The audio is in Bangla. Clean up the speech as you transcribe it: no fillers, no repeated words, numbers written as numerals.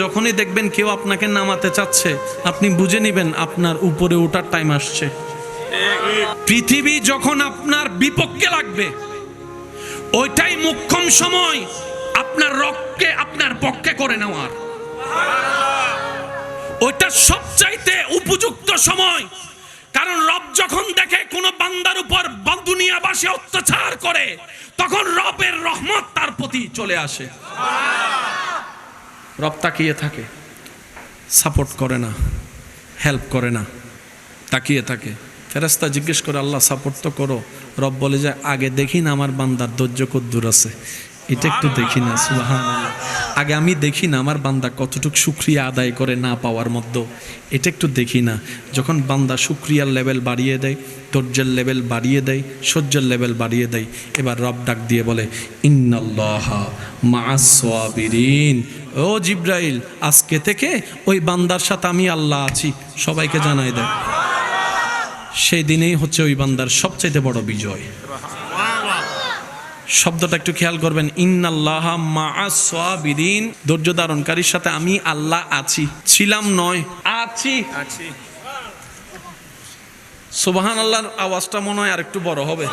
যখনই দেখবেন কেউ আপনাকে নামাতে চাচ্ছে, আপনি বুঝে নেবেন আপনার উপরে ওঠার টাইম আসছে। পৃথিবী যখন আপনার বিপক্ষে লাগবে, ওইটাই মোক্ষম সময় আপনার রবকে আপনার পক্ষে করে নেওয়ার। ওইটা সবচাইতে উপযুক্ত সময়। কারণ রব যখন দেখে কোন বান্দার উপর দুনিয়াবাসী অত্যাচার করে, তখন রবের রহমত তার প্রতি চলে আসে। রব তাকিয়ে থাকে, সাপোর্ট করে না, হেল্প করে না, তাকিয়ে থাকে। ফেরেশতা জিজ্ঞেস করে, আল্লাহ সাপোর্ট তো করো। রব বলে যায়, আগে দেখি না আমার বান্দার ধৈর্য কদ্দুর আছে, এটা একটু দেখি না। সুবহানাল্লাহ, আগে আমি দেখি না আমার বান্দা কতটুকু শুকরিয়া আদায় করে না পাওয়ার মধ্যে, এটা একটু দেখি না। যখন বান্দা শুকরিয়ার লেভেল বাড়িয়ে দেয়, ধৈর্যের লেভেল বাড়িয়ে দেয়, সহ্যের লেভেল বাড়িয়ে দেয়, এবার রব ডাক দিয়ে বলে, ইন্নাল্লাহা মাআস সাবিরিন। ও জিবরাইল, আজকে থেকে ওই বান্দার সাথে আমি আল্লাহ আছি, সবাইকে জানাই দেয়। সেই দিনেই হচ্ছে ওই বান্দার সবচাইতে বড় বিজয়। শব্দটা একটু খেয়াল করবেন, ইন্নাল্লাহা মাআস সাবিরিন, ধৈর্য ধারণকারীর সাথে আমি আল্লাহ আছি। ছিলাম নয়, আছি। সুবহানাল্লাহর আওয়াজটা মনে হয় আর একটু বড় হবে।